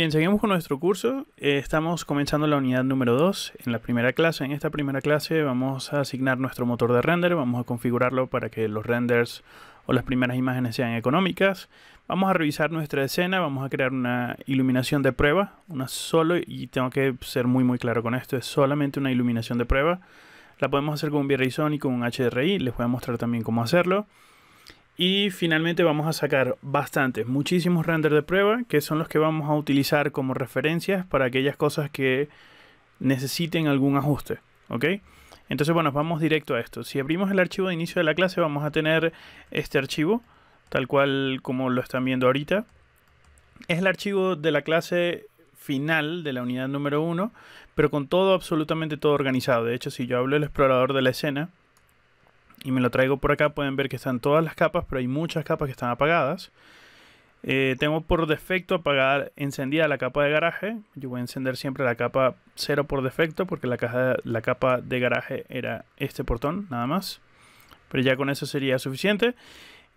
Bien, seguimos con nuestro curso. Estamos comenzando la unidad número 2 en la primera clase. En esta primera clase vamos a asignar nuestro motor de render. Vamos a configurarlo para que los renders o las primeras imágenes sean económicas. Vamos a revisar nuestra escena. Vamos a crear una iluminación de prueba. Una solo, y tengo que ser muy claro con esto. Es solamente una iluminación de prueba. La podemos hacer con un V-Ray Zone y con un HDRI. Les voy a mostrar también cómo hacerlo. Y finalmente vamos a sacar muchísimos renders de prueba, que son los que vamos a utilizar como referencias para aquellas cosas que necesiten algún ajuste, ¿ok? Entonces, bueno, vamos directo a esto. Si abrimos el archivo de inicio de la clase, vamos a tener este archivo, tal cual como lo están viendo ahorita. Es el archivo de la clase final de la unidad número 1, pero con todo, absolutamente todo organizado. De hecho, si yo hablo del explorador de la escena y me lo traigo por acá, pueden ver que están todas las capas, pero hay muchas capas que están apagadas. Tengo por defecto encendida la capa de garaje. Yo voy a encender siempre la capa 0 por defecto, porque la capa de garaje era este portón, nada más. Pero ya con eso sería suficiente.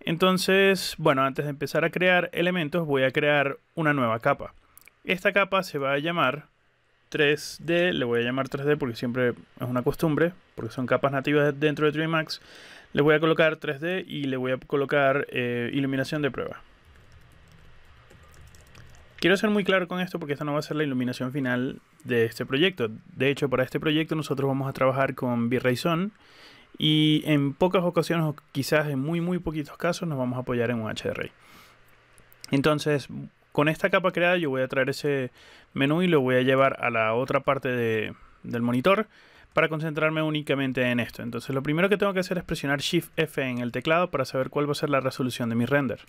Entonces, bueno, antes de empezar a crear elementos, voy a crear una nueva capa. Esta capa se va a llamar 3D, le voy a llamar 3D porque siempre es una costumbre, porque son capas nativas dentro de 3D Max. Le voy a colocar 3D y le voy a colocar iluminación de prueba. Quiero ser muy claro con esto porque esta no va a ser la iluminación final de este proyecto. De hecho, para este proyecto nosotros vamos a trabajar con V-Ray Zone y en pocas ocasiones, o quizás en muy poquitos casos, nos vamos a apoyar en un HDRI. Entonces, con esta capa creada yo voy a traer ese menú y lo voy a llevar a la otra parte del monitor para concentrarme únicamente en esto. Entonces lo primero que tengo que hacer es presionar Shift F en el teclado para saber cuál va a ser la resolución de mi render.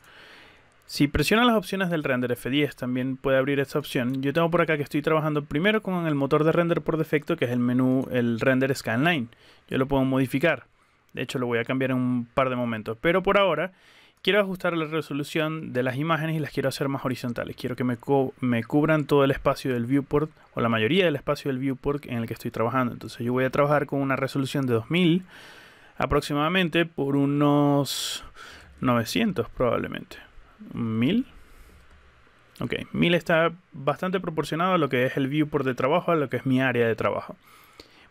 Si presiono las opciones del render F10 también puede abrir esta opción. Yo tengo por acá que estoy trabajando primero con el motor de render por defecto, que es el menú, el render scanline. Yo lo puedo modificar. De hecho lo voy a cambiar en un par de momentos. Pero por ahora quiero ajustar la resolución de las imágenes y las quiero hacer más horizontales. Quiero que me cubran todo el espacio del viewport, o la mayoría del espacio del viewport en el que estoy trabajando. Entonces yo voy a trabajar con una resolución de 2000 aproximadamente por unos 900 probablemente. 1000. Ok, 1000 está bastante proporcionado a lo que es el viewport de trabajo, a lo que es mi área de trabajo.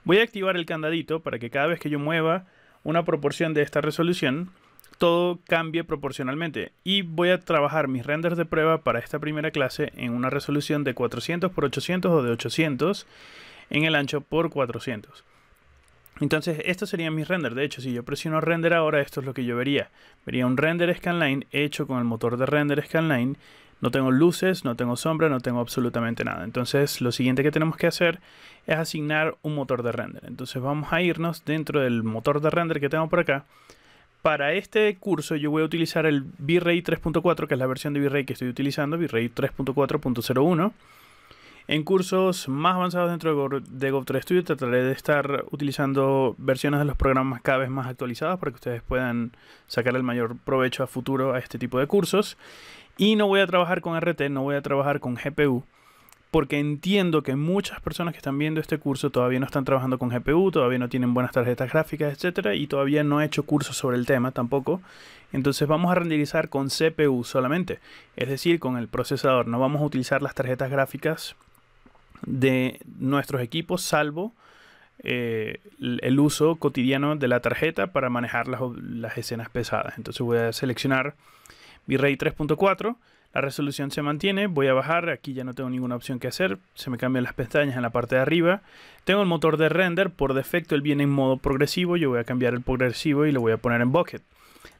Voy a activar el candadito para que cada vez que yo mueva una proporción de esta resolución, todo cambie proporcionalmente, y voy a trabajar mis renders de prueba para esta primera clase en una resolución de 400 por 800 o de 800 en el ancho por 400. Entonces estos serían mis renders. De hecho, si yo presiono render ahora, esto es lo que yo vería. Vería un render scanline hecho con el motor de render scanline. No tengo luces, no tengo sombra, no tengo absolutamente nada. Entonces lo siguiente que tenemos que hacer es asignar un motor de render. Entonces vamos a irnos dentro del motor de render que tengo por acá. Para este curso yo voy a utilizar el V-Ray 3.4, que es la versión de V-Ray que estoy utilizando, V-Ray 3.4.01. En cursos más avanzados dentro de Gov3 Studio trataré de estar utilizando versiones de los programas cada vez más actualizadas para que ustedes puedan sacar el mayor provecho a futuro a este tipo de cursos. Y no voy a trabajar con RT, no voy a trabajar con GPU, porque entiendo que muchas personas que están viendo este curso todavía no están trabajando con GPU, todavía no tienen buenas tarjetas gráficas, etcétera, y todavía no he hecho cursos sobre el tema tampoco. Entonces vamos a renderizar con CPU solamente, es decir, con el procesador. No vamos a utilizar las tarjetas gráficas de nuestros equipos, salvo el uso cotidiano de la tarjeta para manejar las escenas pesadas. Entonces voy a seleccionar V-Ray 3.4. La resolución se mantiene, voy a bajar, aquí ya no tengo ninguna opción que hacer, se me cambian las pestañas en la parte de arriba. Tengo el motor de render, por defecto él viene en modo progresivo, yo voy a cambiar el progresivo y lo voy a poner en bucket.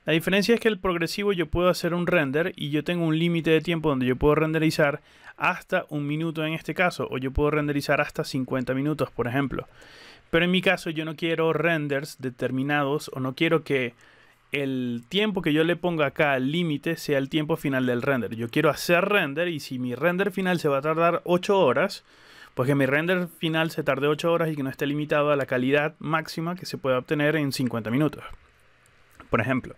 La diferencia es que el progresivo yo puedo hacer un render y yo tengo un límite de tiempo donde yo puedo renderizar hasta 1 minuto en este caso, o yo puedo renderizar hasta 50 minutos, por ejemplo. Pero en mi caso yo no quiero renders determinados, o no quiero que el tiempo que yo le ponga acá al límite sea el tiempo final del render. Yo quiero hacer render, y si mi render final se va a tardar 8 horas, pues que mi render final se tarde 8 horas y que no esté limitado a la calidad máxima que se pueda obtener en 50 minutos, por ejemplo.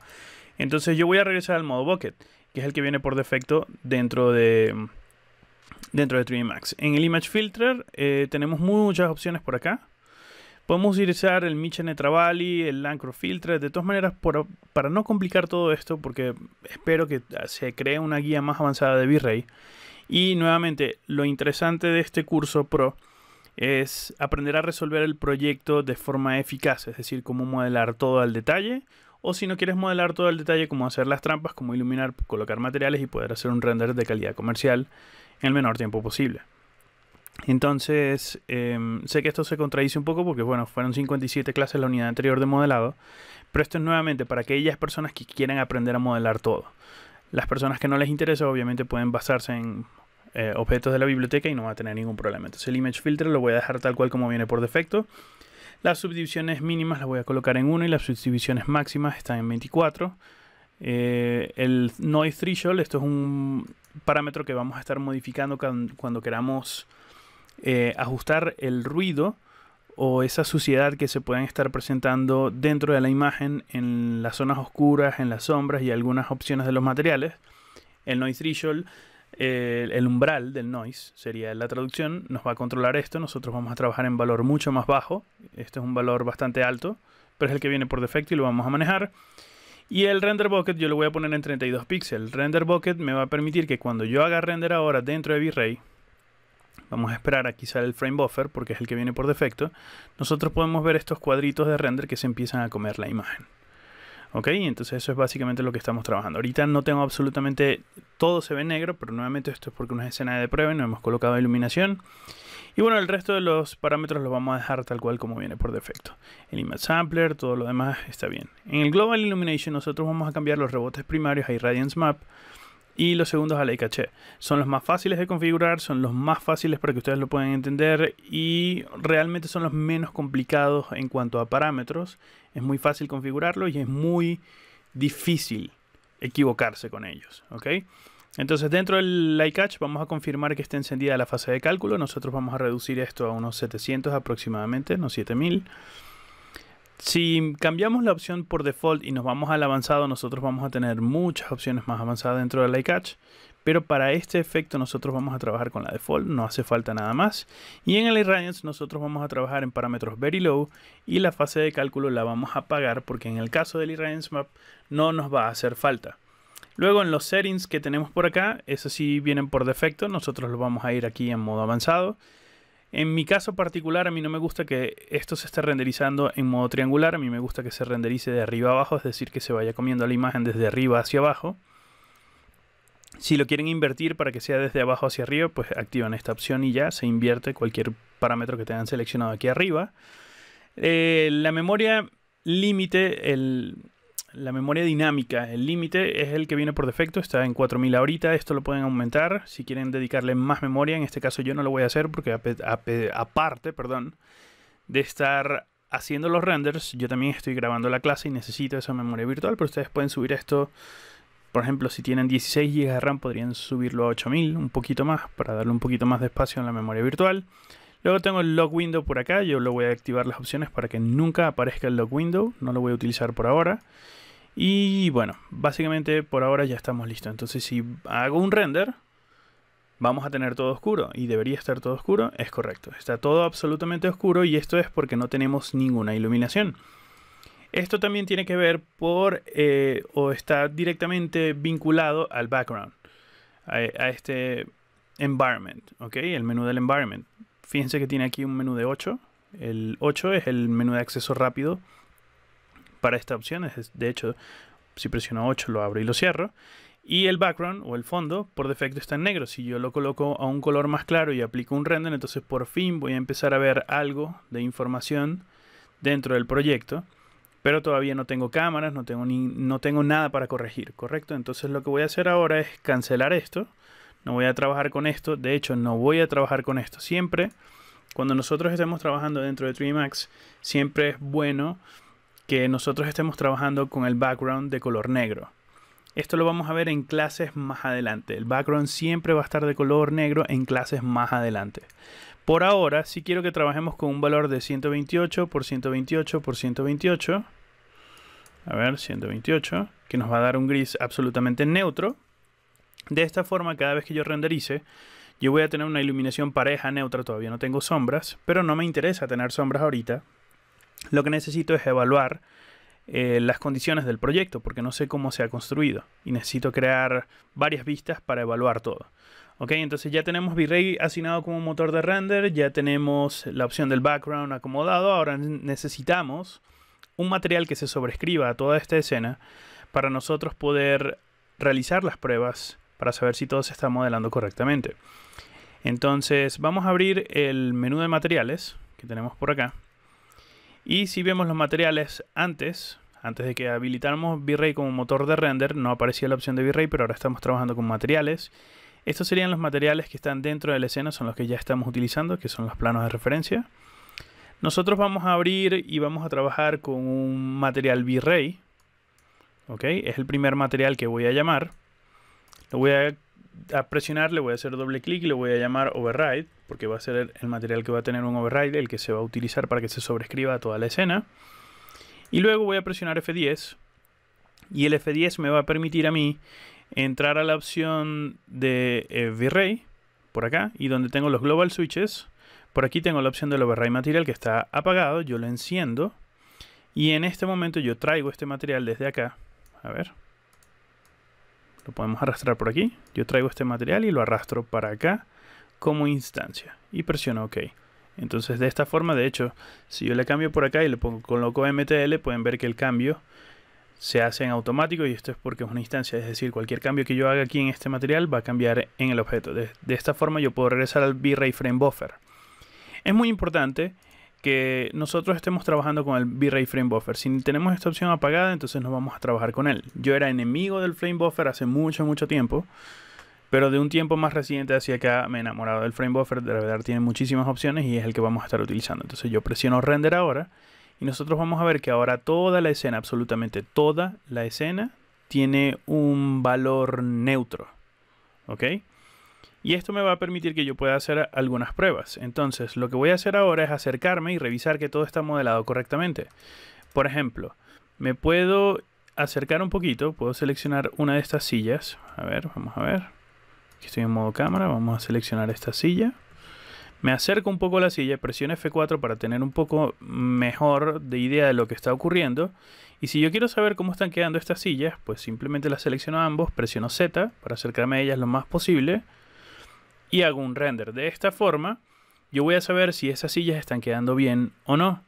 Entonces yo voy a regresar al modo bucket, que es el que viene por defecto dentro de 3D Max. En el Image Filter tenemos muchas opciones por acá. Podemos utilizar el Mitchell Netravali, el Lancro Filter. De todas maneras, para no complicar todo esto, porque espero que se cree una guía más avanzada de V-Ray, Y nuevamente, lo interesante de este curso Pro es aprender a resolver el proyecto de forma eficaz, es decir, cómo modelar todo al detalle, o si no quieres modelar todo al detalle, cómo hacer las trampas, cómo iluminar, colocar materiales y poder hacer un render de calidad comercial en el menor tiempo posible. Entonces, sé que esto se contradice un poco porque, bueno, fueron 57 clases la unidad anterior de modelado, pero esto es nuevamente para aquellas personas que quieren aprender a modelar todo. Las personas que no les interesa, obviamente, pueden basarse en objetos de la biblioteca y no va a tener ningún problema. Entonces, el image filter lo voy a dejar tal cual como viene por defecto. Las subdivisiones mínimas las voy a colocar en 1 y las subdivisiones máximas están en 24. El noise threshold, esto es un parámetro que vamos a estar modificando cuando queramos ajustar el ruido o esa suciedad que se pueden estar presentando dentro de la imagen en las zonas oscuras, en las sombras y algunas opciones de los materiales. El noise threshold, el umbral del noise sería la traducción, nos va a controlar esto. Nosotros vamos a trabajar en valor mucho más bajo. Este es un valor bastante alto, pero es el que viene por defecto y lo vamos a manejar. Y el render bucket yo lo voy a poner en 32 píxeles. El render bucket me va a permitir que cuando yo haga render ahora dentro de V-Ray, vamos a esperar a que sale el frame buffer porque es el que viene por defecto, nosotros podemos ver estos cuadritos de render que se empiezan a comer la imagen. Ok, entonces eso es básicamente lo que estamos trabajando. Ahorita no tengo absolutamente, todo se ve negro, pero nuevamente esto es porque es una escena de prueba y no hemos colocado iluminación. Y bueno, el resto de los parámetros los vamos a dejar tal cual como viene por defecto. El image sampler, todo lo demás está bien. En el global illumination nosotros vamos a cambiar los rebotes primarios a irradiance map y los segundos a ley caché. Son los más fáciles de configurar, son los más fáciles para que ustedes lo puedan entender y realmente son los menos complicados en cuanto a parámetros. Es muy fácil configurarlo y es muy difícil equivocarse con ellos, ¿ok? Entonces dentro del light catch vamos a confirmar que esté encendida la fase de cálculo. Nosotros vamos a reducir esto a unos 700 aproximadamente, no 7000. Si cambiamos la opción por default y nos vamos al avanzado, nosotros vamos a tener muchas opciones más avanzadas dentro del light catch. Pero para este efecto nosotros vamos a trabajar con la default, no hace falta nada más. Y en el irradiance nosotros vamos a trabajar en parámetros very low y la fase de cálculo la vamos a apagar porque en el caso del irradiance map no nos va a hacer falta. Luego en los settings que tenemos por acá, esos sí vienen por defecto, nosotros los vamos a ir aquí en modo avanzado. En mi caso particular, a mí no me gusta que esto se esté renderizando en modo triangular, a mí me gusta que se renderice de arriba a abajo, es decir, que se vaya comiendo la imagen desde arriba hacia abajo. Si lo quieren invertir para que sea desde abajo hacia arriba, pues activan esta opción y ya se invierte cualquier parámetro que tengan seleccionado aquí arriba. La memoria límite, la memoria dinámica, el límite es el que viene por defecto, está en 4000 ahorita, esto lo pueden aumentar si quieren dedicarle más memoria. En este caso yo no lo voy a hacer porque aparte de estar haciendo los renders, yo también estoy grabando la clase y necesito esa memoria virtual, pero ustedes pueden subir esto. Por ejemplo, si tienen 16 GB de RAM podrían subirlo a 8000, un poquito más, para darle un poquito más de espacio en la memoria virtual. Luego tengo el lock window por acá, yo lo voy a activar las opciones para que nunca aparezca el lock window, no lo voy a utilizar por ahora. Y bueno, básicamente por ahora ya estamos listos. Entonces si hago un render, vamos a tener todo oscuro. Y debería estar todo oscuro, es correcto. Está todo absolutamente oscuro y esto es porque no tenemos ninguna iluminación. Esto también tiene que ver o está directamente vinculado al background, a este environment, ¿ok? El menú del environment. Fíjense que tiene aquí un menú de 8. El 8 es el menú de acceso rápido para esta opción. De hecho, si presiono 8 lo abro y lo cierro. Y el background o el fondo por defecto está en negro. Si yo lo coloco a un color más claro y aplico un render, entonces por fin voy a empezar a ver algo de información dentro del proyecto. Pero todavía no tengo cámaras, no tengo nada para corregir, ¿correcto? Entonces lo que voy a hacer ahora es cancelar esto. No voy a trabajar con esto. De hecho, no voy a trabajar con esto. Siempre, cuando nosotros estemos trabajando dentro de 3D Max, siempre es bueno que nosotros estemos trabajando con el background de color negro. Esto lo vamos a ver en clases más adelante. El background siempre va a estar de color negro en clases más adelante. Por ahora, sí quiero que trabajemos con un valor de 128 por 128 por 128. A ver, 128, que nos va a dar un gris absolutamente neutro. De esta forma, cada vez que yo renderice, yo voy a tener una iluminación pareja, neutra. Todavía no tengo sombras, pero no me interesa tener sombras ahorita. Lo que necesito es evaluar las condiciones del proyecto, porque no sé cómo se ha construido. Y necesito crear varias vistas para evaluar todo. Ok, entonces ya tenemos V-Ray asignado como motor de render, ya tenemos la opción del background acomodado. Ahora necesitamos un material que se sobrescriba a toda esta escena para nosotros poder realizar las pruebas para saber si todo se está modelando correctamente. Entonces vamos a abrir el menú de materiales que tenemos por acá. Y si vemos los materiales antes de que habilitáramos V-Ray como motor de render, no aparecía la opción de V-Ray, pero ahora estamos trabajando con materiales. Estos serían los materiales que están dentro de la escena, son los que ya estamos utilizando, que son los planos de referencia. Nosotros vamos a abrir y vamos a trabajar con un material V-Ray. Ok, es el primer material que voy a llamar. Lo voy a presionar, le voy a hacer doble clic y le voy a llamar Override, porque va a ser el material que va a tener un override, el que se va a utilizar para que se sobrescriba a toda la escena. Y luego voy a presionar F10 y el F10 me va a permitir a mí entrar a la opción de V-Ray por acá, y donde tengo los Global Switches, por aquí tengo la opción del Override Material que está apagado. Yo lo enciendo y en este momento yo traigo este material desde acá. A ver, lo podemos arrastrar por aquí. Yo traigo este material y lo arrastro para acá como instancia y presiono OK. Entonces de esta forma, de hecho, si yo le cambio por acá y le coloco MTL, pueden ver que el cambio se hace en automático, y esto es porque es una instancia, es decir, cualquier cambio que yo haga aquí en este material va a cambiar en el objeto. De esta forma yo puedo regresar al V-Ray Frame Buffer. Es muy importante que nosotros estemos trabajando con el V-Ray Frame Buffer. Si tenemos esta opción apagada, entonces no vamos a trabajar con él. Yo era enemigo del Frame Buffer hace mucho tiempo, pero de un tiempo más reciente hacia acá me he enamorado del Frame Buffer. De verdad tiene muchísimas opciones y es el que vamos a estar utilizando. Entonces yo presiono Render ahora y nosotros vamos a ver que ahora toda la escena, absolutamente toda la escena, tiene un valor neutro. ¿Ok? Y esto me va a permitir que yo pueda hacer algunas pruebas. Entonces lo que voy a hacer ahora es acercarme y revisar que todo está modelado correctamente. Por ejemplo, me puedo acercar un poquito, puedo seleccionar una de estas sillas. A ver, vamos a ver. Aquí estoy en modo cámara, vamos a seleccionar esta silla. Me acerco un poco a la silla, presiono F4 para tener un poco mejor de idea de lo que está ocurriendo. Y si yo quiero saber cómo están quedando estas sillas, pues simplemente las selecciono a ambos, presiono Z para acercarme a ellas lo más posible y hago un render. De esta forma, yo voy a saber si esas sillas están quedando bien o no.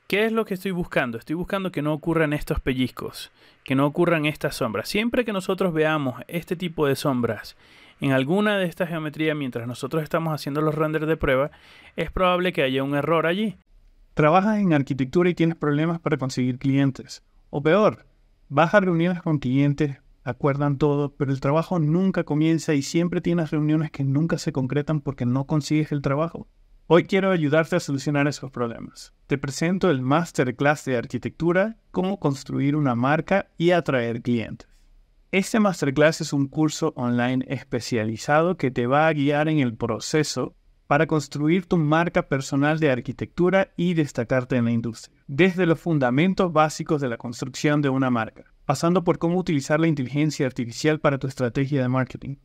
¿Qué es lo que estoy buscando? Estoy buscando que no ocurran estos pellizcos, que no ocurran estas sombras. Siempre que nosotros veamos este tipo de sombras en alguna de estas geometrías mientras nosotros estamos haciendo los renders de prueba, es probable que haya un error allí. Trabajas en arquitectura y tienes problemas para conseguir clientes. O peor, vas a reuniones con clientes, acuerdan todo, pero el trabajo nunca comienza y siempre tienes reuniones que nunca se concretan porque no consigues el trabajo. Hoy quiero ayudarte a solucionar esos problemas. Te presento el Masterclass de Arquitectura, cómo construir una marca y atraer clientes. Este Masterclass es un curso online especializado que te va a guiar en el proceso para construir tu marca personal de arquitectura y destacarte en la industria. Desde los fundamentos básicos de la construcción de una marca, pasando por cómo utilizar la inteligencia artificial para tu estrategia de marketing,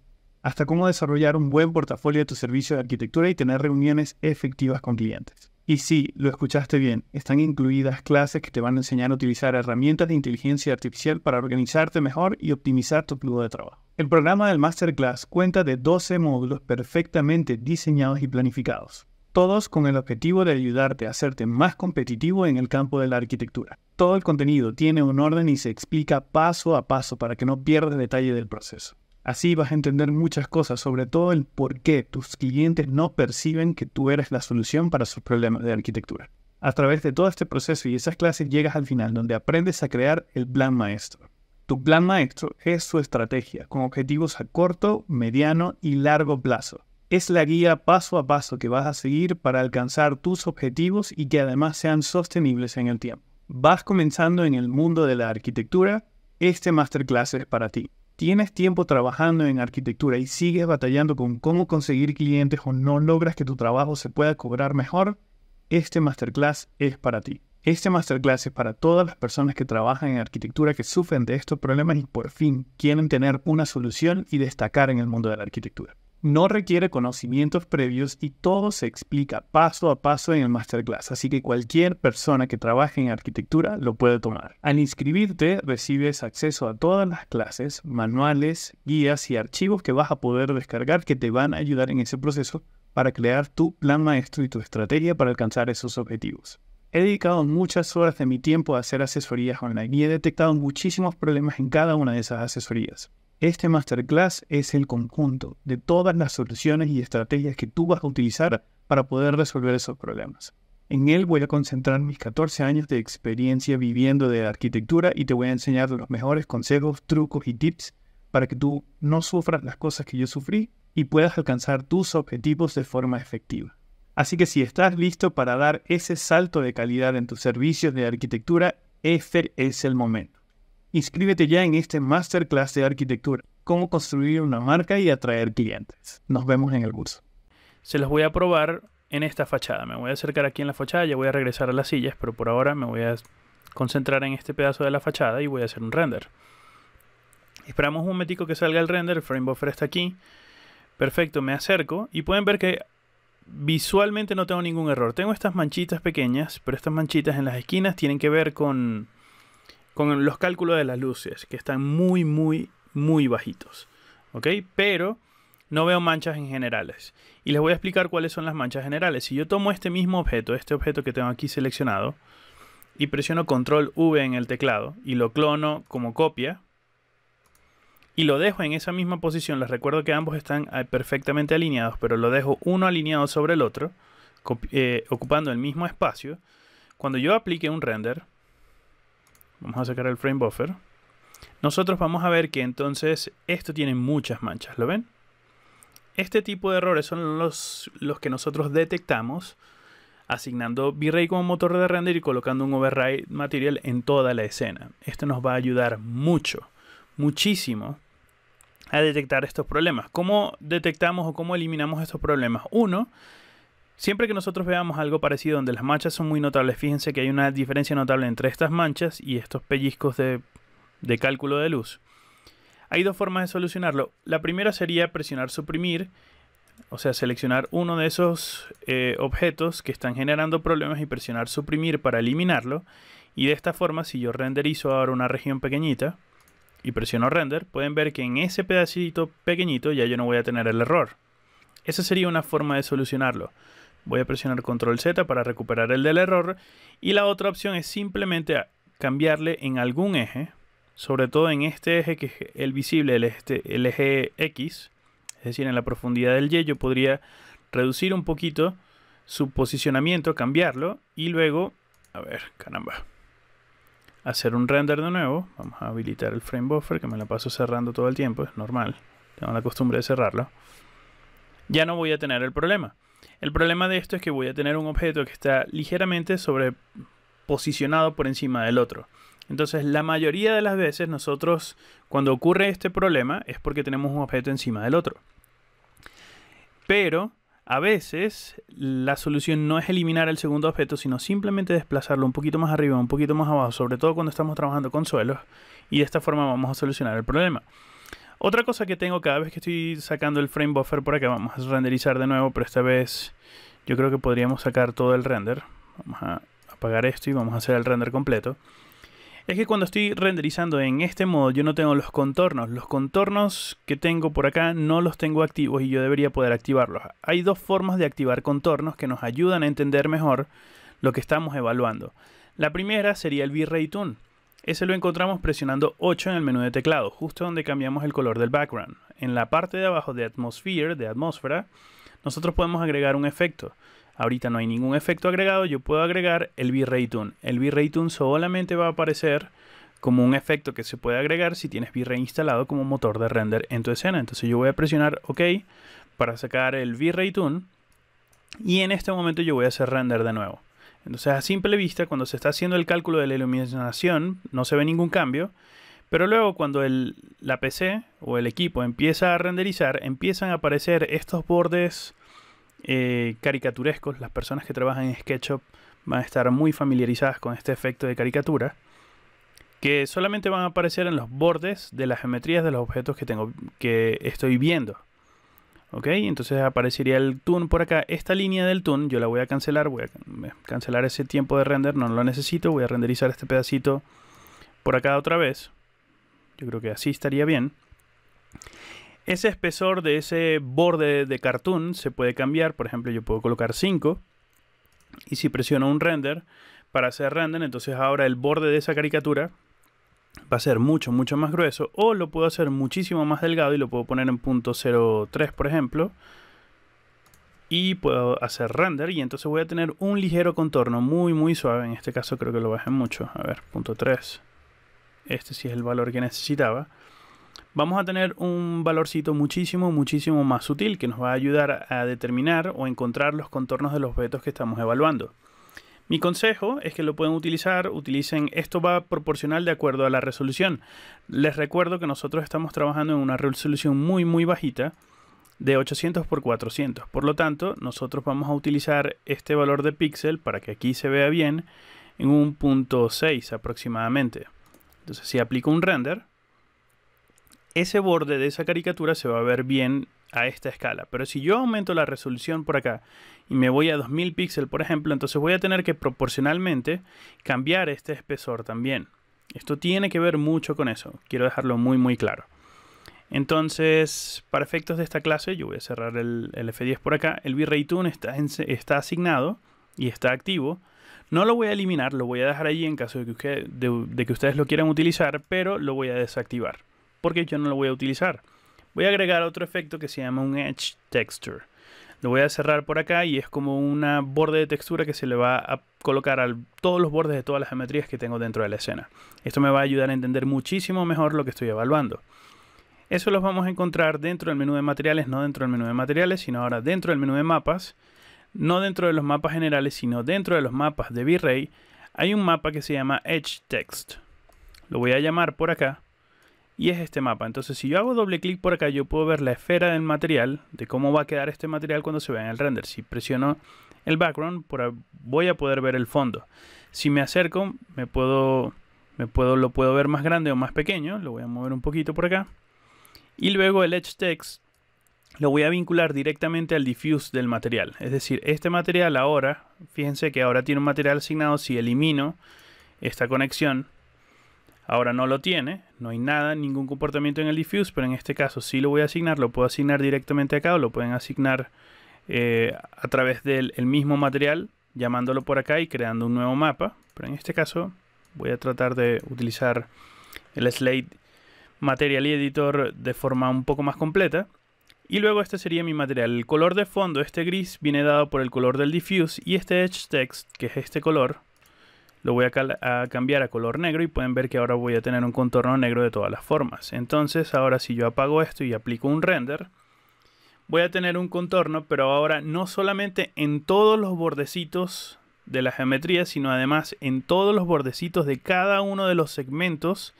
hasta cómo desarrollar un buen portafolio de tu servicio de arquitectura y tener reuniones efectivas con clientes. Y sí, lo escuchaste bien, están incluidas clases que te van a enseñar a utilizar herramientas de inteligencia artificial para organizarte mejor y optimizar tu flujo de trabajo. El programa del Masterclass cuenta de 12 módulos perfectamente diseñados y planificados, todos con el objetivo de ayudarte a hacerte más competitivo en el campo de la arquitectura. Todo el contenido tiene un orden y se explica paso a paso para que no pierdas detalle del proceso. Así vas a entender muchas cosas, sobre todo el por qué tus clientes no perciben que tú eres la solución para sus problemas de arquitectura. A través de todo este proceso y esas clases llegas al final donde aprendes a crear el plan maestro. Tu plan maestro es su estrategia con objetivos a corto, mediano y largo plazo. Es la guía paso a paso que vas a seguir para alcanzar tus objetivos y que además sean sostenibles en el tiempo. ¿Vas comenzando en el mundo de la arquitectura? Este Masterclass es para ti. ¿Tienes tiempo trabajando en arquitectura y sigues batallando con cómo conseguir clientes o no logras que tu trabajo se pueda cobrar mejor? Este Masterclass es para ti. Este Masterclass es para todas las personas que trabajan en arquitectura que sufren de estos problemas y por fin quieren tener una solución y destacar en el mundo de la arquitectura. No requiere conocimientos previos y todo se explica paso a paso en el Masterclass, así que cualquier persona que trabaje en arquitectura lo puede tomar. Al inscribirte, recibes acceso a todas las clases, manuales, guías y archivos que vas a poder descargar que te van a ayudar en ese proceso para crear tu plan maestro y tu estrategia para alcanzar esos objetivos. He dedicado muchas horas de mi tiempo a hacer asesorías online y he detectado muchísimos problemas en cada una de esas asesorías. Este Masterclass es el conjunto de todas las soluciones y estrategias que tú vas a utilizar para poder resolver esos problemas. En él voy a concentrar mis 14 años de experiencia viviendo de arquitectura y te voy a enseñar los mejores consejos, trucos y tips para que tú no sufras las cosas que yo sufrí y puedas alcanzar tus objetivos de forma efectiva. Así que si estás listo para dar ese salto de calidad en tus servicios de arquitectura, este es el momento. Inscríbete ya en este Masterclass de arquitectura, cómo construir una marca y atraer clientes. Nos vemos en el curso. Se los voy a probar en esta fachada. Me voy a acercar aquí en la fachada, ya voy a regresar a las sillas, pero por ahora me voy a concentrar en este pedazo de la fachada y voy a hacer un render. Esperamos un momentico que salga el render, el frame buffer está aquí. Perfecto, me acerco y pueden ver que visualmente no tengo ningún error. Tengo estas manchitas pequeñas, pero estas manchitas en las esquinas tienen que ver con los cálculos de las luces, que están muy bajitos, ¿ok? Pero no veo manchas en generales. Y les voy a explicar cuáles son las manchas generales. Si yo tomo este mismo objeto, este objeto que tengo aquí seleccionado, y presiono Control V en el teclado, y lo clono como copia, y lo dejo en esa misma posición, les recuerdo que ambos están perfectamente alineados, pero lo dejo uno alineado sobre el otro, ocupando el mismo espacio. Cuando yo aplique un render, vamos a sacar el frame buffer, nosotros vamos a ver que entonces esto tiene muchas manchas, ¿lo ven? Este tipo de errores son los que nosotros detectamos asignando V-Ray como motor de render y colocando un override material en toda la escena. Esto nos va a ayudar muchísimo a detectar estos problemas. ¿Cómo detectamos o cómo eliminamos estos problemas? Uno, siempre que nosotros veamos algo parecido donde las manchas son muy notables, fíjense que hay una diferencia notable entre estas manchas y estos pellizcos de cálculo de luz. Hay dos formas de solucionarlo. La primera sería presionar suprimir, o sea, seleccionar uno de esos objetos que están generando problemas y presionar suprimir para eliminarlo. Y de esta forma, si yo renderizo ahora una región pequeñita y presiono render, pueden ver que en ese pedacito pequeñito ya yo no voy a tener el error. Esa sería una forma de solucionarlo. Voy a presionar Control Z para recuperar el del error. Y la otra opción es simplemente cambiarle en algún eje, sobre todo en este eje que es el visible, el eje X, es decir, en la profundidad del Y, yo podría reducir un poquito su posicionamiento, cambiarlo y luego, a ver, caramba, hacer un render de nuevo. Vamos a habilitar el frame buffer, que me la paso cerrando todo el tiempo, es normal, tengo la costumbre de cerrarlo. Ya no voy a tener el problema. El problema de esto es que voy a tener un objeto que está ligeramente sobreposicionado por encima del otro. Entonces, la mayoría de las veces nosotros, cuando ocurre este problema, es porque tenemos un objeto encima del otro. Pero, a veces, la solución no es eliminar el segundo objeto, sino simplemente desplazarlo un poquito más arriba, un poquito más abajo, sobre todo cuando estamos trabajando con suelos, y de esta forma vamos a solucionar el problema. Otra cosa que tengo cada vez que estoy sacando el frame buffer por acá, vamos a renderizar de nuevo, pero esta vez yo creo que podríamos sacar todo el render. Vamos a apagar esto y vamos a hacer el render completo. Es que cuando estoy renderizando en este modo yo no tengo los contornos. Los contornos que tengo por acá no los tengo activos y yo debería poder activarlos. Hay dos formas de activar contornos que nos ayudan a entender mejor lo que estamos evaluando. La primera sería el V-Ray Toon. Ese lo encontramos presionando 8 en el menú de teclado, justo donde cambiamos el color del background. En la parte de abajo de Atmosphere, de atmósfera, nosotros podemos agregar un efecto. Ahorita no hay ningún efecto agregado, yo puedo agregar el V-Ray Toon. El V-Ray Toon solamente va a aparecer como un efecto que se puede agregar si tienes V-Ray instalado como motor de render en tu escena. Entonces yo voy a presionar OK para sacar el V-Ray Toon y en este momento yo voy a hacer render de nuevo. Entonces a simple vista, cuando se está haciendo el cálculo de la iluminación, no se ve ningún cambio, pero luego cuando la PC o el equipo empieza a renderizar, empiezan a aparecer estos bordes caricaturescos. Las personas que trabajan en SketchUp van a estar muy familiarizadas con este efecto de caricatura, que solamente van a aparecer en los bordes de las geometrías de los objetos que estoy viendo. ¿Ok? Entonces aparecería el toon por acá. Esta línea del toon yo la voy a cancelar. Voy a cancelar ese tiempo de render. No lo necesito. Voy a renderizar este pedacito por acá otra vez. Yo creo que así estaría bien. Ese espesor de ese borde de cartoon se puede cambiar. Por ejemplo, yo puedo colocar 5. Y si presiono un render para hacer render, entonces ahora el borde de esa caricatura va a ser mucho más grueso, o lo puedo hacer muchísimo más delgado y lo puedo poner en 0.03 por ejemplo, y puedo hacer render y entonces voy a tener un ligero contorno muy suave. En este caso creo que lo bajé mucho, a ver, 0.3, este sí es el valor que necesitaba. Vamos a tener un valorcito muchísimo más sutil que nos va a ayudar a determinar o encontrar los contornos de los objetos que estamos evaluando. Mi consejo es que lo pueden utilizar, utilicen, esto va proporcional de acuerdo a la resolución. Les recuerdo que nosotros estamos trabajando en una resolución muy bajita de 800 por 400. Por lo tanto, nosotros vamos a utilizar este valor de píxel para que aquí se vea bien en un 0.6 aproximadamente. Entonces, si aplico un render, ese borde de esa caricatura se va a ver bien a esta escala. Pero si yo aumento la resolución por acá y me voy a 2000 píxeles, por ejemplo, entonces voy a tener que proporcionalmente cambiar este espesor también. Esto tiene que ver mucho con eso. Quiero dejarlo muy claro. Entonces, para efectos de esta clase, yo voy a cerrar el F10 por acá. El Bitrate Toon está asignado y está activo. No lo voy a eliminar, lo voy a dejar allí en caso de que ustedes lo quieran utilizar, pero lo voy a desactivar porque yo no lo voy a utilizar. Voy a agregar otro efecto que se llama un Edge Texture. Lo voy a cerrar por acá y es como una borde de textura que se le va a colocar a todos los bordes de todas las geometrías que tengo dentro de la escena. Esto me va a ayudar a entender muchísimo mejor lo que estoy evaluando. Eso los vamos a encontrar dentro del menú de materiales, no dentro del menú de materiales, sino ahora dentro del menú de mapas. No dentro de los mapas generales, sino dentro de los mapas de V-Ray. Hay un mapa que se llama Edge Text. Lo voy a llamar por acá. Y es este mapa. Entonces, si yo hago doble clic por acá, yo puedo ver la esfera del material, de cómo va a quedar este material cuando se vea en el render. Si presiono el background, voy a poder ver el fondo. Si me acerco, lo puedo ver más grande o más pequeño. Lo voy a mover un poquito por acá. Y luego el Edge Text lo voy a vincular directamente al diffuse del material. Es decir, este material ahora, fíjense que ahora tiene un material asignado. Si elimino esta conexión, ahora no lo tiene, no hay nada, ningún comportamiento en el diffuse, pero en este caso sí lo voy a asignar, lo puedo asignar directamente acá o lo pueden asignar a través del mismo material, llamándolo por acá y creando un nuevo mapa. Pero en este caso voy a tratar de utilizar el Slate Material Editor de forma un poco más completa. Y luego este sería mi material. El color de fondo, este gris, viene dado por el color del diffuse y este Edge Text, que es este color, lo voy a cambiar a color negro y pueden ver que ahora voy a tener un contorno negro de todas las formas. Entonces ahora si yo apago esto y aplico un render, voy a tener un contorno, pero ahora no solamente en todos los bordecitos de la geometría, sino además en todos los bordecitos de cada uno de los segmentos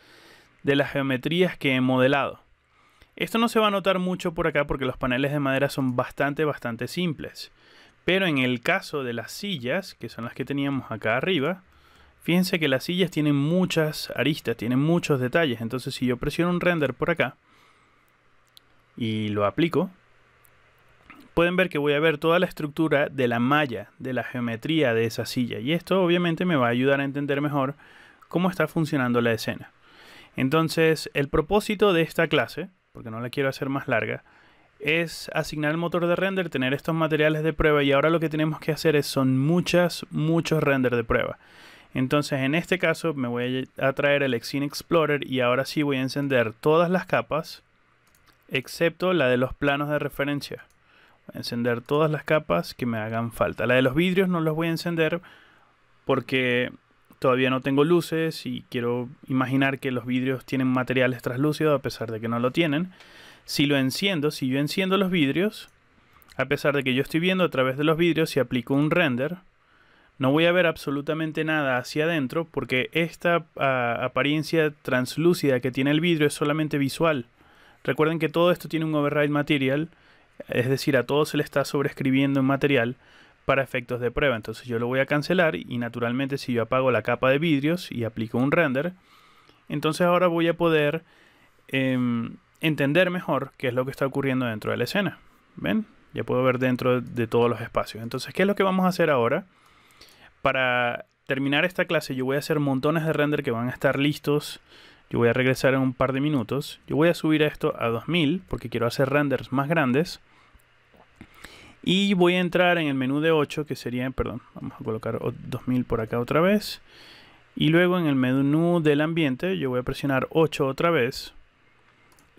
de las geometrías que he modelado. Esto no se va a notar mucho por acá porque los paneles de madera son bastante simples. Pero en el caso de las sillas, que son las que teníamos acá arriba, fíjense que las sillas tienen muchas aristas, tienen muchos detalles. Entonces si yo presiono un render por acá y lo aplico, pueden ver que voy a ver toda la estructura de la malla, de la geometría de esa silla. Y esto obviamente me va a ayudar a entender mejor cómo está funcionando la escena. Entonces el propósito de esta clase, porque no la quiero hacer más larga, es asignar el motor de render, tener estos materiales de prueba y ahora lo que tenemos que hacer son muchos renders de prueba. Entonces en este caso me voy a traer el Scene Explorer y ahora sí voy a encender todas las capas excepto la de los planos de referencia. Voy a encender todas las capas que me hagan falta. La de los vidrios no los voy a encender porque todavía no tengo luces y quiero imaginar que los vidrios tienen materiales translúcidos a pesar de que no lo tienen. Si yo enciendo los vidrios, a pesar de que yo estoy viendo a través de los vidrios, si aplico un render, no voy a ver absolutamente nada hacia adentro porque esta apariencia translúcida que tiene el vidrio es solamente visual. Recuerden que todo esto tiene un override material, es decir, a todo se le está sobreescribiendo en material para efectos de prueba. Entonces yo lo voy a cancelar y naturalmente si yo apago la capa de vidrios y aplico un render, entonces ahora voy a poder entender mejor qué es lo que está ocurriendo dentro de la escena. ¿Ven? Ya puedo ver dentro de todos los espacios. Entonces, ¿qué es lo que vamos a hacer ahora? Para terminar esta clase, yo voy a hacer montones de render que van a estar listos. Yo voy a regresar en un par de minutos. Yo voy a subir esto a 2000 porque quiero hacer renders más grandes. Y voy a entrar en el menú de 8, que sería, perdón, vamos a colocar 2000 por acá otra vez. Y luego en el menú del ambiente, yo voy a presionar 8 otra vez.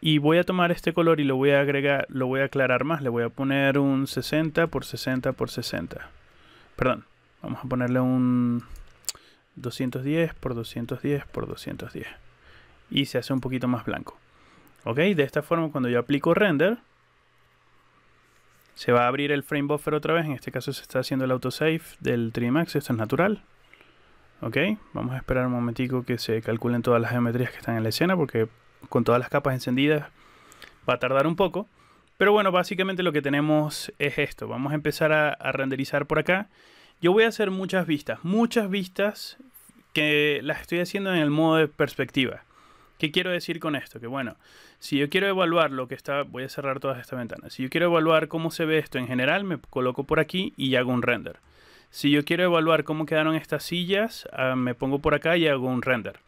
Y voy a tomar este color y lo voy a agregar, lo voy a aclarar más. Le voy a poner un 60 por 60 por 60. Perdón, vamos a ponerle un 210 por 210 por 210. Y se hace un poquito más blanco. Ok, de esta forma cuando yo aplico render, se va a abrir el frame buffer otra vez. En este caso se está haciendo el autosave del 3D Max. Esto es natural. Ok, vamos a esperar un momentico que se calculen todas las geometrías que están en la escena, porque con todas las capas encendidas va a tardar un poco. Pero bueno, básicamente lo que tenemos es esto. Vamos a empezar a renderizar por acá. Yo voy a hacer muchas vistas que las estoy haciendo en el modo de perspectiva. ¿Qué quiero decir con esto? Que bueno, si yo quiero evaluar lo que está... Voy a cerrar todas estas ventanas. Si yo quiero evaluar cómo se ve esto en general, me coloco por aquí y hago un render. Si yo quiero evaluar cómo quedaron estas sillas, me pongo por acá y hago un render.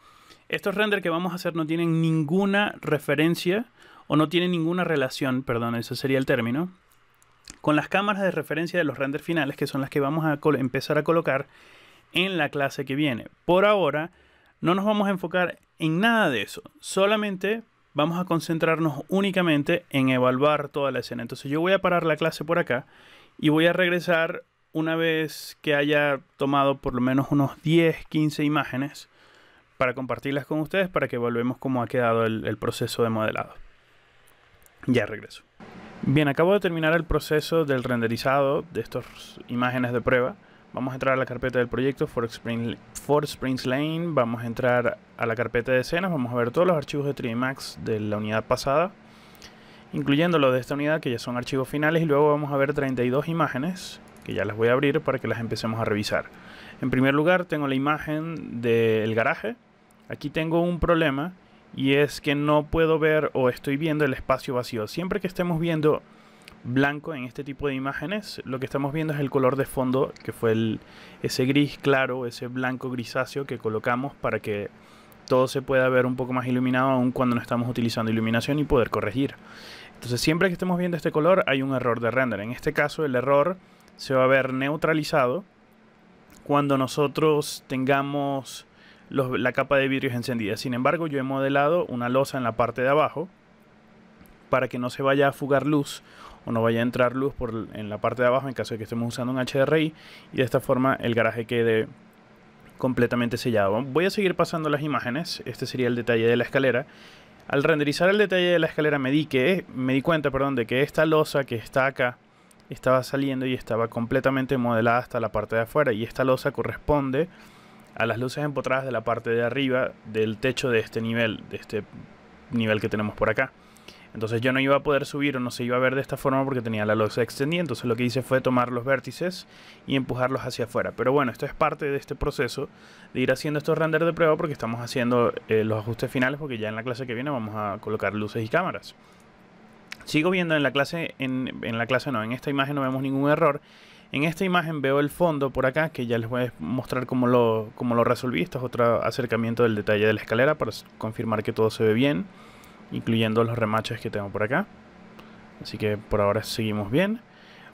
Estos renders que vamos a hacer no tienen ninguna referencia o no tienen ninguna relación, perdón, ese sería el término, con las cámaras de referencia de los renders finales, que son las que vamos a empezar a colocar en la clase que viene. Por ahora no nos vamos a enfocar en nada de eso, solamente vamos a concentrarnos únicamente en evaluar toda la escena. Entonces yo voy a parar la clase por acá y voy a regresar una vez que haya tomado por lo menos unos 10, 15 imágenes para compartirlas con ustedes para que evaluemos cómo ha quedado el proceso de modelado. Ya regreso. Bien, acabo de terminar el proceso del renderizado de estas imágenes de prueba. Vamos a entrar a la carpeta del proyecto Fort Springs Lane. Vamos a entrar a la carpeta de escenas. Vamos a ver todos los archivos de 3D Max de la unidad pasada, incluyendo los de esta unidad, que ya son archivos finales. Y luego vamos a ver 32 imágenes, que ya las voy a abrir para que las empecemos a revisar. En primer lugar, tengo la imagen del garaje. Aquí tengo un problema, y es que no puedo ver o estoy viendo el espacio vacío. Siempre que estemos viendo blanco en este tipo de imágenes, lo que estamos viendo es el color de fondo, que fue ese gris claro, ese blanco grisáceo que colocamos para que todo se pueda ver un poco más iluminado, aun cuando no estamos utilizando iluminación, y poder corregir. Entonces siempre que estemos viendo este color hay un error de render. En este caso el error se va a ver neutralizado cuando nosotros tengamos la capa de vidrios encendida. Sin embargo, yo he modelado una losa en la parte de abajo para que no se vaya a fugar luz o no vaya a entrar luz en la parte de abajo en caso de que estemos usando un HDRI, y de esta forma el garaje quede completamente sellado. Voy a seguir pasando las imágenes. Este sería el detalle de la escalera. Al renderizar el detalle de la escalera me di cuenta, de que esta losa que está acá estaba saliendo y estaba completamente modelada hasta la parte de afuera, y esta losa corresponde a las luces empotradas de la parte de arriba del techo de este nivel que tenemos por acá. Entonces yo no iba a poder subir, o no se iba a ver de esta forma porque tenía la losa extendida. Entonces lo que hice fue tomar los vértices y empujarlos hacia afuera. Pero bueno, esto es parte de este proceso de ir haciendo estos renders de prueba, porque estamos haciendo los ajustes finales, porque ya en la clase que viene vamos a colocar luces y cámaras. Sigo viendo en en esta imagen no vemos ningún error. En esta imagen veo el fondo por acá, que ya les voy a mostrar cómo lo resolví. Esto es otro acercamiento del detalle de la escalera para confirmar que todo se ve bien, incluyendo los remaches que tengo por acá. Así que por ahora seguimos bien.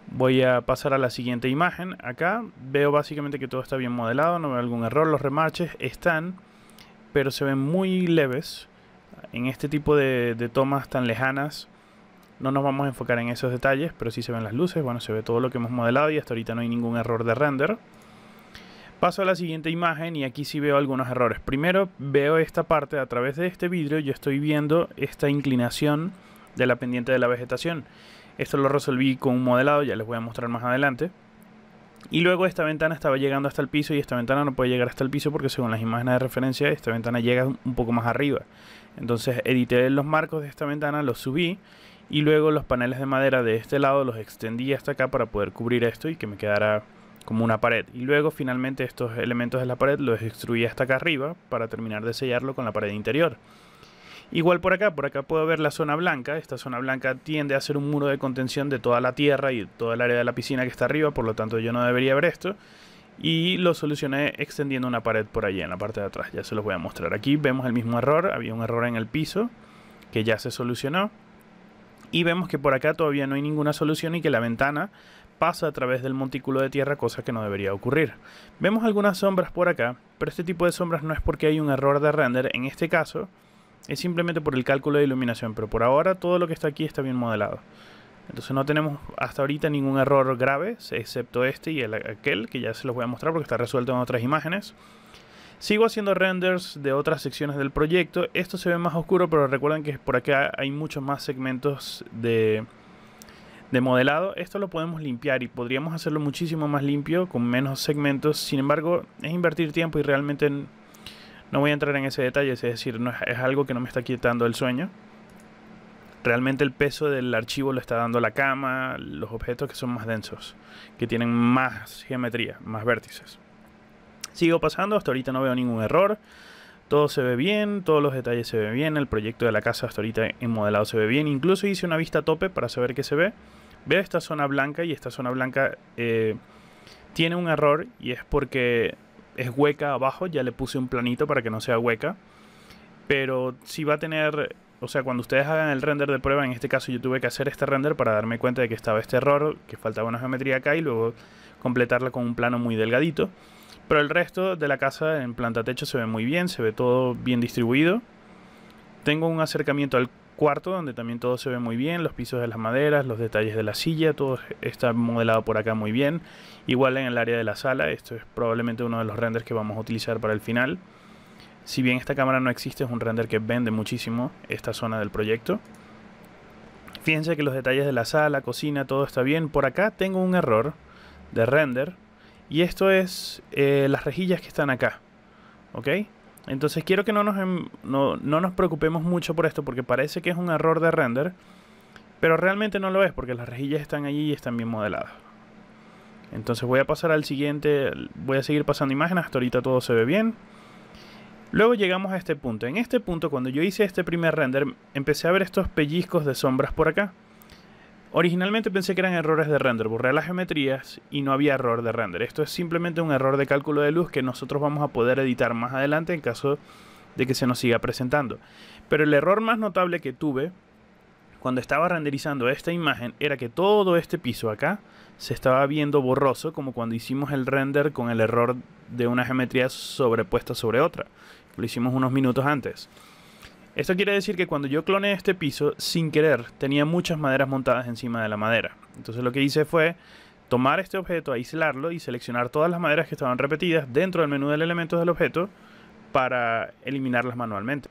Voy a pasar a la siguiente imagen. Acá veo básicamente que todo está bien modelado, no veo algún error. Los remaches están, pero se ven muy leves. En este tipo de tomas tan lejanas no nos vamos a enfocar en esos detalles, pero sí se ven las luces. Bueno, se ve todo lo que hemos modelado y hasta ahorita no hay ningún error de render. Paso a la siguiente imagen y aquí sí veo algunos errores. Primero veo esta parte, a través de este vidrio yo estoy viendo esta inclinación de la pendiente de la vegetación. Esto lo resolví con un modelado, ya les voy a mostrar más adelante. Y luego esta ventana estaba llegando hasta el piso, y esta ventana no puede llegar hasta el piso porque según las imágenes de referencia esta ventana llega un poco más arriba. Entonces edité los marcos de esta ventana, los subí, y luego los paneles de madera de este lado los extendí hasta acá para poder cubrir esto y que me quedara como una pared. Y luego finalmente estos elementos de la pared los extruí hasta acá arriba para terminar de sellarlo con la pared interior. Igual por acá puedo ver la zona blanca. Esta zona blanca tiende a ser un muro de contención de toda la tierra y todo el área de la piscina que está arriba, por lo tanto yo no debería ver esto. Y lo solucioné extendiendo una pared por allí en la parte de atrás. Ya se los voy a mostrar. Aquí vemos el mismo error. Había un error en el piso que ya se solucionó. Y vemos que por acá todavía no hay ninguna solución y que la ventana pasa a través del montículo de tierra, cosa que no debería ocurrir. Vemos algunas sombras por acá, pero este tipo de sombras no es porque hay un error de render. En este caso es simplemente por el cálculo de iluminación, pero por ahora todo lo que está aquí está bien modelado. Entonces no tenemos hasta ahorita ningún error grave, excepto este y aquel, que ya se los voy a mostrar porque está resuelto en otras imágenes. Sigo haciendo renders de otras secciones del proyecto. Esto se ve más oscuro, pero recuerden que por acá hay muchos más segmentos de modelado. Esto lo podemos limpiar y podríamos hacerlo muchísimo más limpio con menos segmentos. Sin embargo, es invertir tiempo y realmente no voy a entrar en ese detalle. Es decir, no es algo que no me está quitando el sueño. Realmente el peso del archivo lo está dando la cama, los objetos que son más densos, que tienen más geometría, más vértices. Sigo pasando, hasta ahorita no veo ningún error. Todo se ve bien, todos los detalles se ven bien. El proyecto de la casa hasta ahorita en modelado se ve bien. Incluso hice una vista tope para saber qué se ve. Veo esta zona blanca y esta zona blanca tiene un error y es porque es hueca abajo. Ya le puse un planito para que no sea hueca. Pero si va a tener... O sea, cuando ustedes hagan el render de prueba, en este caso yo tuve que hacer este render para darme cuenta de que estaba este error, que faltaba una geometría acá y luego completarla con un plano muy delgadito. Pero el resto de la casa en planta techo se ve muy bien, se ve todo bien distribuido. Tengo un acercamiento al cuarto donde también todo se ve muy bien, los pisos de las maderas, los detalles de la silla, todo está modelado por acá muy bien. Igual en el área de la sala, esto es probablemente uno de los renders que vamos a utilizar para el final. Si bien esta cámara no existe, es un render que vende muchísimo esta zona del proyecto. Fíjense que los detalles de la sala, cocina, todo está bien. Por acá tengo un error de render. Y esto es las rejillas que están acá. ¿Ok? Entonces quiero que no nos preocupemos mucho por esto, porque parece que es un error de render. Pero realmente no lo es, porque las rejillas están allí y están bien modeladas. Entonces voy a pasar al siguiente. Voy a seguir pasando imágenes. Hasta ahorita todo se ve bien. Luego llegamos a este punto. En este punto, cuando yo hice este primer render, empecé a ver estos pellizcos de sombras por acá. Originalmente pensé que eran errores de render. Borré las geometrías y no había error de render. Esto es simplemente un error de cálculo de luz que nosotros vamos a poder editar más adelante en caso de que se nos siga presentando. Pero el error más notable que tuve cuando estaba renderizando esta imagen era que todo este piso acá se estaba viendo borroso, como cuando hicimos el render con el error de una geometría sobrepuesta sobre otra. Lo hicimos unos minutos antes. Esto quiere decir que cuando yo cloné este piso, sin querer, tenía muchas maderas montadas encima de la madera. Entonces lo que hice fue tomar este objeto, aislarlo y seleccionar todas las maderas que estaban repetidas dentro del menú del elemento del objeto para eliminarlas manualmente.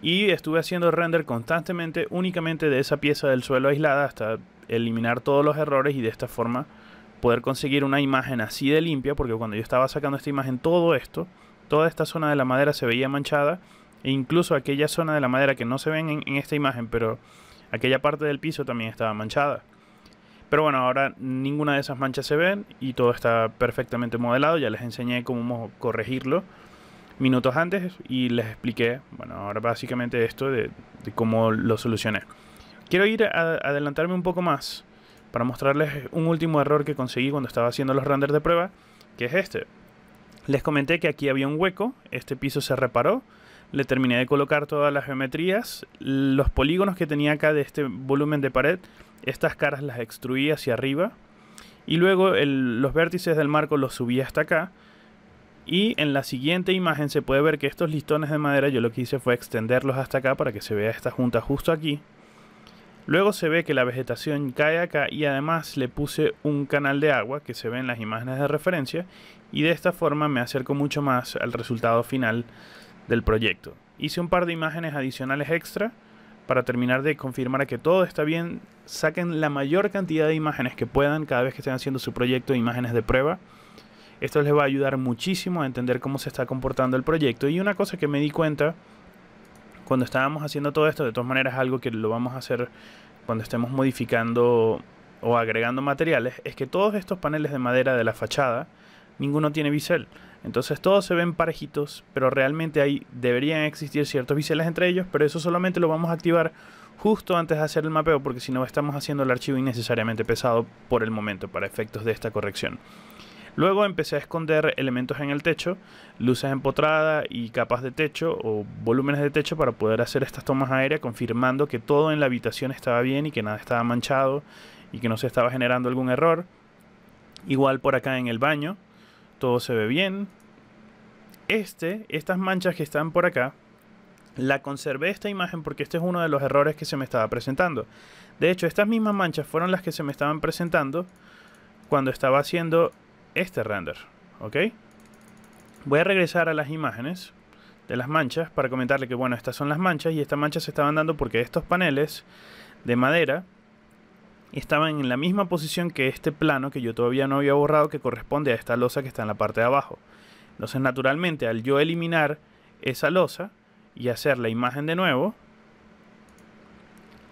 Y estuve haciendo render constantemente únicamente de esa pieza del suelo aislada hasta eliminar todos los errores y de esta forma poder conseguir una imagen así de limpia, porque cuando yo estaba sacando esta imagen, todo esto, toda esta zona de la madera se veía manchada, e incluso aquella zona de la madera que no se ven en esta imagen, pero aquella parte del piso también estaba manchada. Pero bueno, ahora ninguna de esas manchas se ven y todo está perfectamente modelado. Ya les enseñé cómo corregirlo minutos antes y les expliqué, bueno, ahora básicamente esto de cómo lo solucioné. Quiero ir a adelantarme un poco más para mostrarles un último error que conseguí cuando estaba haciendo los renders de prueba, que es este. Les comenté que aquí había un hueco, este piso se reparó, le terminé de colocar todas las geometrías, los polígonos que tenía acá de este volumen de pared, estas caras las extruí hacia arriba y luego los vértices del marco los subí hasta acá. Y en la siguiente imagen se puede ver que estos listones de madera yo lo que hice fue extenderlos hasta acá para que se vea esta junta justo aquí. Luego se ve que la vegetación cae acá y además le puse un canal de agua que se ve en las imágenes de referencia y de esta forma me acerco mucho más al resultado final del proyecto. Hice un par de imágenes adicionales extra para terminar de confirmar que todo está bien. Saquen la mayor cantidad de imágenes que puedan cada vez que estén haciendo su proyecto de imágenes de prueba. Esto les va a ayudar muchísimo a entender cómo se está comportando el proyecto. Y una cosa que me di cuenta cuando estábamos haciendo todo esto, de todas maneras algo que lo vamos a hacer cuando estemos modificando o agregando materiales, es que todos estos paneles de madera de la fachada ninguno tiene bisel. Entonces todos se ven parejitos, pero realmente deberían existir ciertos biseles entre ellos, pero eso solamente lo vamos a activar justo antes de hacer el mapeo, porque si no estamos haciendo el archivo innecesariamente pesado por el momento para efectos de esta corrección. Luego empecé a esconder elementos en el techo, luces empotradas y capas de techo o volúmenes de techo para poder hacer estas tomas aéreas, confirmando que todo en la habitación estaba bien y que nada estaba manchado y que no se estaba generando algún error. Igual por acá en el baño, todo se ve bien. Estas manchas que están por acá, la conservé esta imagen porque este es uno de los errores que se me estaba presentando. De hecho, estas mismas manchas fueron las que se me estaban presentando cuando estaba haciendo este render, ¿ok? Voy a regresar a las imágenes de las manchas para comentarle que, bueno, estas son las manchas y estas manchas se estaban dando porque estos paneles de madera estaban en la misma posición que este plano que yo todavía no había borrado, que corresponde a esta losa que está en la parte de abajo. Entonces, naturalmente, al yo eliminar esa losa y hacer la imagen de nuevo,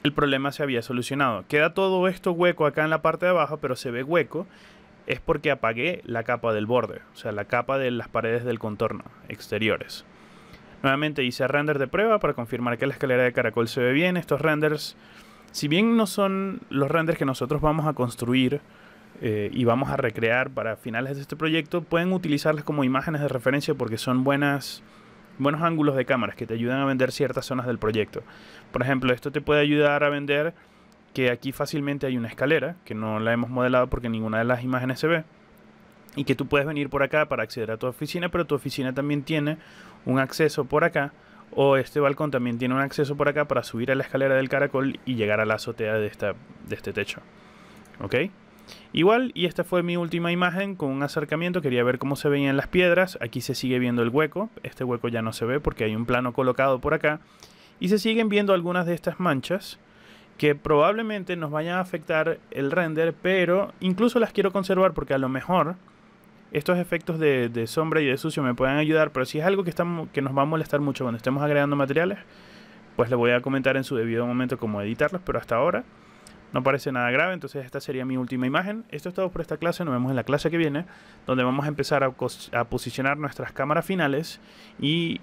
el problema se había solucionado. Queda todo esto hueco acá en la parte de abajo, pero se ve hueco. Es porque apagué la capa del borde, o sea, la capa de las paredes del contorno exteriores. Nuevamente hice render de prueba para confirmar que la escalera de caracol se ve bien. Estos renders, si bien no son los renders que nosotros vamos a construir y vamos a recrear para finales de este proyecto, pueden utilizarlas como imágenes de referencia porque son buenos ángulos de cámaras que te ayudan a vender ciertas zonas del proyecto. Por ejemplo, esto te puede ayudar a vender que aquí fácilmente hay una escalera, que no la hemos modelado porque ninguna de las imágenes se ve, y que tú puedes venir por acá para acceder a tu oficina, pero tu oficina también tiene un acceso por acá, o este balcón también tiene un acceso por acá para subir a la escalera del caracol y llegar a la azotea de este techo. ¿Ok? Igual, y esta fue mi última imagen con un acercamiento. Quería ver cómo se veían las piedras. Aquí se sigue viendo el hueco. Este hueco ya no se ve porque hay un plano colocado por acá. Y se siguen viendo algunas de estas manchas que probablemente nos vayan a afectar el render, pero incluso las quiero conservar porque a lo mejor estos efectos de sombra y de sucio me pueden ayudar, pero si es algo que nos va a molestar mucho cuando estemos agregando materiales, pues le voy a comentar en su debido momento cómo editarlos, pero hasta ahora no parece nada grave. Entonces esta sería mi última imagen. Esto es todo por esta clase. Nos vemos en la clase que viene, donde vamos a empezar a posicionar nuestras cámaras finales y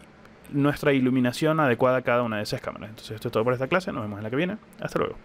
nuestra iluminación adecuada a cada una de esas cámaras. Entonces esto es todo por esta clase. Nos vemos en la que viene. Hasta luego.